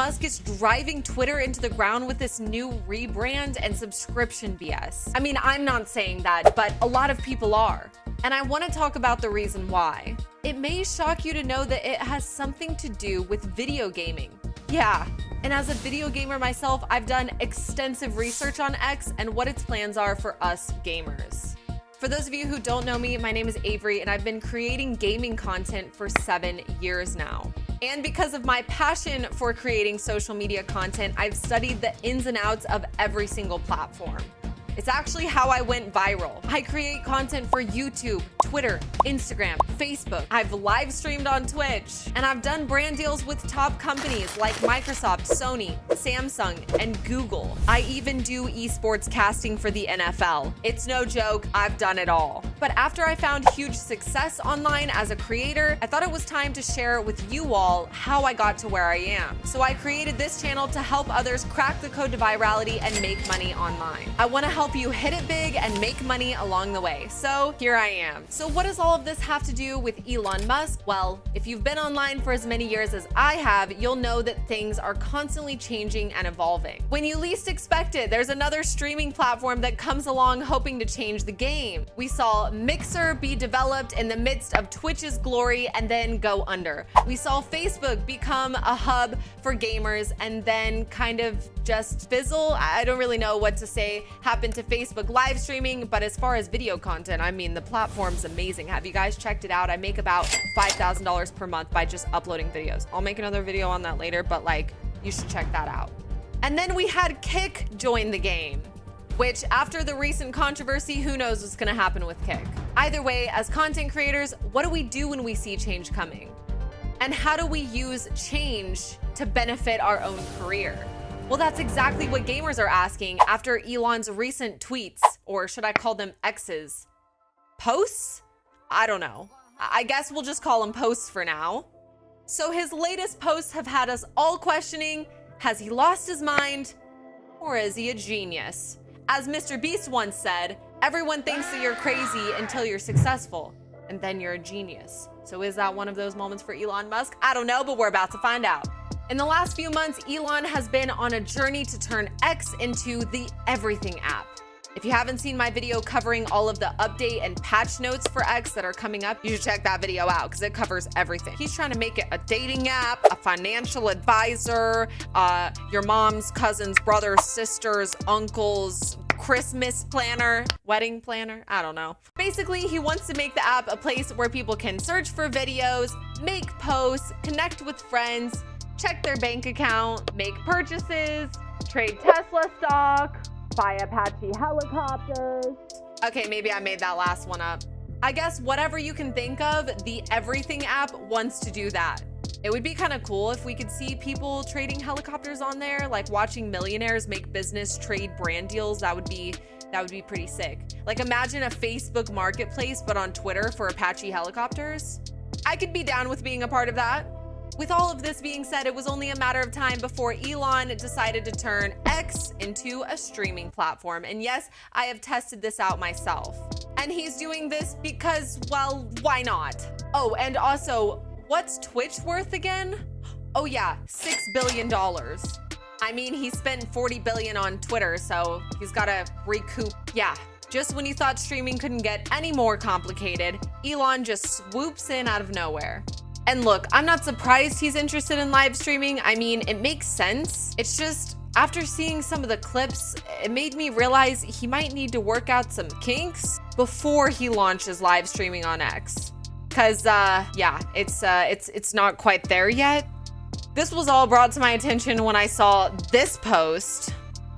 Musk is driving Twitter into the ground with this new rebrand and subscription BS. I mean, I'm not saying that, but a lot of people are. And I want to talk about the reason why. It may shock you to know that it has something to do with video gaming. Yeah, and as a video gamer myself, I've done extensive research on X and what its plans are for us gamers. For those of you who don't know me, my name is Avori, and I've been creating gaming content for 7 years now. And because of my passion for creating social media content, I've studied the ins and outs of every single platform. It's actually how I went viral. I create content for YouTube, Twitter, Instagram, Facebook. I've live streamed on Twitch, and I've done brand deals with top companies like Microsoft, Sony, Samsung, and Google. I even do esports casting for the NFL. It's no joke, I've done it all. But after I found huge success online as a creator, I thought it was time to share with you all how I got to where I am. So I created this channel to help others crack the code to virality and make money online. I want to help you hit it big and make money along the way. So here I am. So what does all of this have to do with Elon Musk? Well, if you've been online for as many years as I have, you'll know that things are constantly changing and evolving. When you least expect it, there's another streaming platform that comes along hoping to change the game. We saw Mixer be developed in the midst of Twitch's glory and then go under. We saw Facebook become a hub for gamers and then kind of just fizzle. I don't really know what to say happened to Facebook live streaming, but as far as video content, I mean, the platform's amazing. Have you guys checked it out? I make about $5,000 per month by just uploading videos. I'll make another video on that later, but like, you should check that out. And then we had Kick join the game, which after the recent controversy, who knows what's gonna happen with Kick. Either way, as content creators, what do we do when we see change coming? And how do we use change to benefit our own career? Well, that's exactly what gamers are asking after Elon's recent tweets, or should I call them X's? Posts? I don't know. I guess we'll just call them posts for now. So his latest posts have had us all questioning, has he lost his mind or is he a genius? As Mr. Beast once said, everyone thinks that you're crazy until you're successful, and then you're a genius. So is that one of those moments for Elon Musk? I don't know, but we're about to find out. In the last few months, Elon has been on a journey to turn X into the everything app. If you haven't seen my video covering all of the update and patch notes for X that are coming up, you should check that video out because it covers everything. He's trying to make it a dating app, a financial advisor, your mom's cousin's brother's sister's uncle's Christmas planner, wedding planner, I don't know. Basically, he wants to make the app a place where people can search for videos, make posts, connect with friends, check their bank account, make purchases, trade Tesla stock, buy Apache helicopters. Okay, maybe I made that last one up. I guess whatever you can think of, the everything app wants to do that. It would be kind of cool if we could see people trading helicopters on there, like watching millionaires make business trade brand deals. That would be pretty sick. Like imagine a Facebook marketplace, but on Twitter for Apache helicopters. I could be down with being a part of that. With all of this being said, it was only a matter of time before Elon decided to turn X into a streaming platform. And yes, I have tested this out myself. And he's doing this because, well, why not? Oh, and also, what's Twitch worth again? Oh yeah, $6 billion. I mean, he spent $40 billion on Twitter, so he's gotta recoup. Yeah, just when you thought streaming couldn't get any more complicated, Elon just swoops in out of nowhere. And look, I'm not surprised he's interested in live streaming. I mean, it makes sense. It's just, after seeing some of the clips, it made me realize he might need to work out some kinks before he launches live streaming on X. Cause yeah, it's not quite there yet. This was all brought to my attention when I saw this post.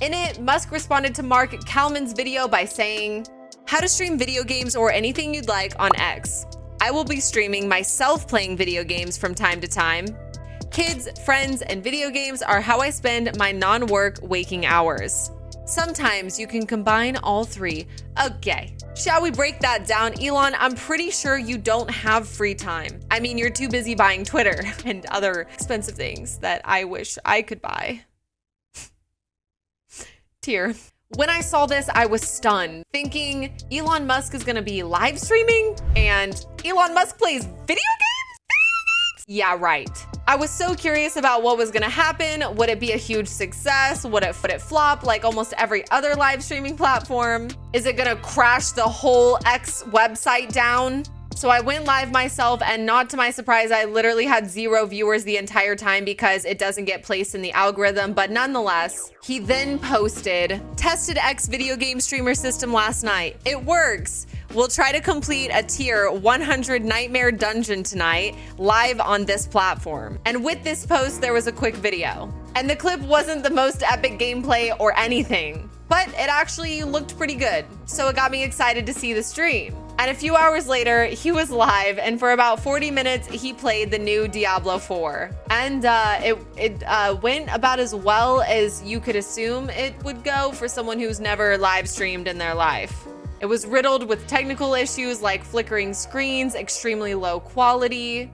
In it, Musk responded to Mark Kalman's video by saying, "How to stream video games or anything you'd like on X. I will be streaming myself playing video games from time to time. Kids, friends, and video games are how I spend my non-work waking hours. Sometimes you can combine all three." Okay, shall we break that down? Elon, I'm pretty sure you don't have free time. I mean, you're too busy buying Twitter and other expensive things that I wish I could buy. Tear. When I saw this, I was stunned, thinking Elon Musk is gonna be live streaming and Elon Musk plays video games? Yeah, right. I was so curious about what was gonna happen. Would it be a huge success? Would it flop like almost every other live streaming platform? Is it gonna crash the whole X website down? So I went live myself, and not to my surprise, I literally had 0 viewers the entire time because it doesn't get placed in the algorithm. But nonetheless, he then posted, tested X video game streamer system last night. It works. We'll try to complete a tier 100 nightmare dungeon tonight live on this platform. And with this post, there was a quick video. And the clip wasn't the most epic gameplay or anything, but it actually looked pretty good. So it got me excited to see the stream. And a few hours later, he was live, and for about 40 minutes, he played the new Diablo 4. And it went about as well as you could assume it would go for someone who's never live streamed in their life. It was riddled with technical issues like flickering screens, extremely low quality,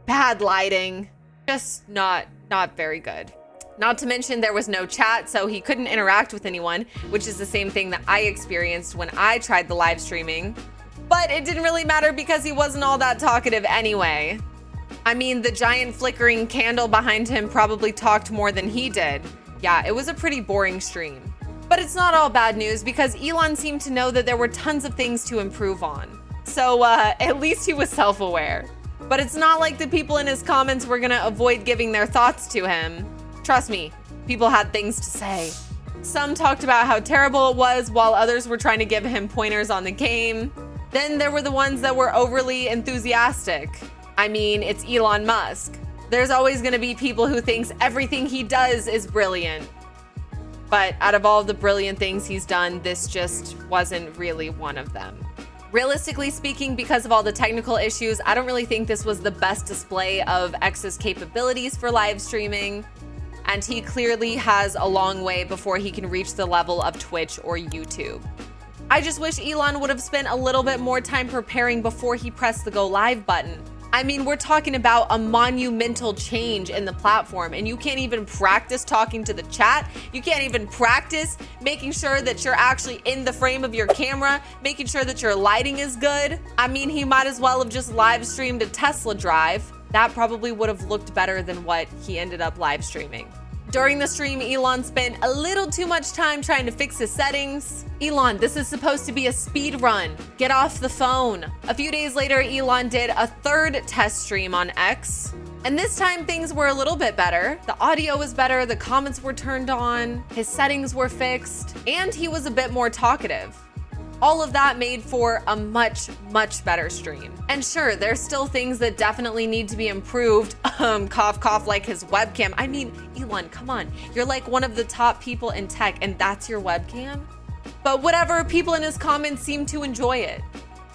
bad lighting, just not very good. Not to mention there was no chat, so he couldn't interact with anyone, which is the same thing that I experienced when I tried the live streaming. But it didn't really matter because he wasn't all that talkative anyway. I mean, the giant flickering candle behind him probably talked more than he did. Yeah, it was a pretty boring stream. But it's not all bad news because Elon seemed to know that there were tons of things to improve on. So at least he was self-aware. But it's not like the people in his comments were gonna avoid giving their thoughts to him. Trust me, people had things to say. Some talked about how terrible it was, while others were trying to give him pointers on the game. Then there were the ones that were overly enthusiastic. I mean, it's Elon Musk. There's always gonna be people who thinks everything he does is brilliant. But out of all the brilliant things he's done, this just wasn't really one of them. Realistically speaking, because of all the technical issues, I don't really think this was the best display of X's capabilities for live streaming. And he clearly has a long way before he can reach the level of Twitch or YouTube. I just wish Elon would have spent a little bit more time preparing before he pressed the go live button. I mean, we're talking about a monumental change in the platform, and you can't even practice talking to the chat. You can't even practice making sure that you're actually in the frame of your camera, making sure that your lighting is good. I mean, he might as well have just live streamed a Tesla drive. That probably would have looked better than what he ended up live streaming. During the stream, Elon spent a little too much time trying to fix his settings. Elon, this is supposed to be a speed run. Get off the phone. A few days later, Elon did a third test stream on X. And this time things were a little bit better. The audio was better, the comments were turned on, his settings were fixed, and he was a bit more talkative. All of that made for a much better stream. And sure, there's still things that definitely need to be improved. Cough, cough, like his webcam. I mean, Elon, come on. You're like one of the top people in tech and that's your webcam? But whatever, people in his comments seem to enjoy it.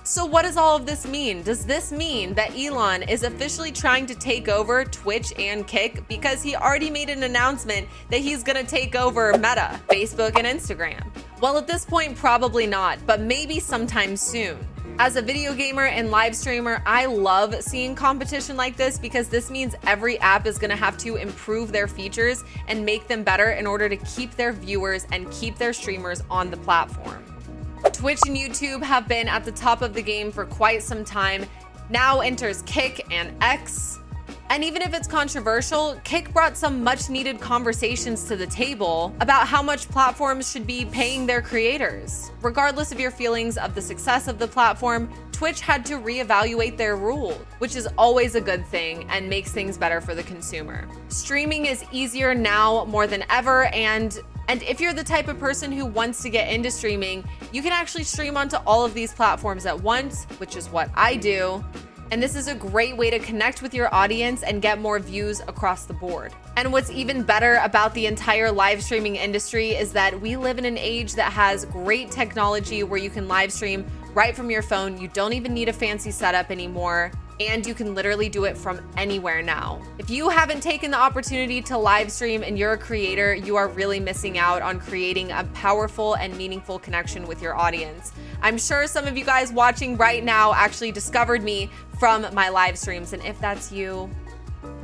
So what does all of this mean? Does this mean that Elon is officially trying to take over Twitch and Kick because he already made an announcement that he's gonna take over Meta, Facebook, and Instagram? Well, at this point, probably not, but maybe sometime soon. As a video gamer and live streamer, I love seeing competition like this because this means every app is gonna have to improve their features and make them better in order to keep their viewers and keep their streamers on the platform. Twitch and YouTube have been at the top of the game for quite some time. Now enters Kick and X. And even if it's controversial, Kick brought some much needed conversations to the table about how much platforms should be paying their creators. Regardless of your feelings of the success of the platform, Twitch had to reevaluate their rules, which is always a good thing and makes things better for the consumer. Streaming is easier now more than ever, and if you're the type of person who wants to get into streaming, you can actually stream onto all of these platforms at once, which is what I do. And this is a great way to connect with your audience and get more views across the board. And what's even better about the entire live streaming industry is that we live in an age that has great technology where you can live stream right from your phone. You don't even need a fancy setup anymore. And you can literally do it from anywhere now. If you haven't taken the opportunity to live stream and you're a creator, you are really missing out on creating a powerful and meaningful connection with your audience. I'm sure some of you guys watching right now actually discovered me from my live streams, and if that's you,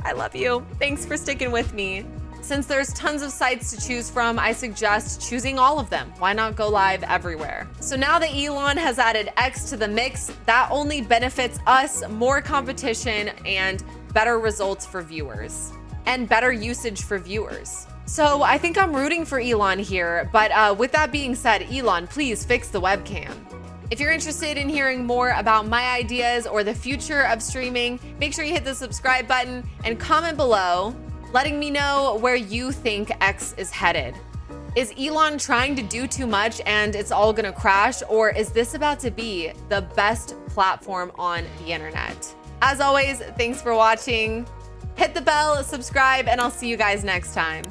I love you. Thanks for sticking with me. Since there's tons of sites to choose from, I suggest choosing all of them. Why not go live everywhere? So now that Elon has added X to the mix, that only benefits us, more competition and better results for viewers and better usage for viewers. So I think I'm rooting for Elon here, but with that being said, Elon, please fix the webcam. If you're interested in hearing more about my ideas or the future of streaming, make sure you hit the subscribe button and comment below, letting me know where you think X is headed. Is Elon trying to do too much and it's all gonna crash, or is this about to be the best platform on the internet? As always, thanks for watching. Hit the bell, subscribe, and I'll see you guys next time.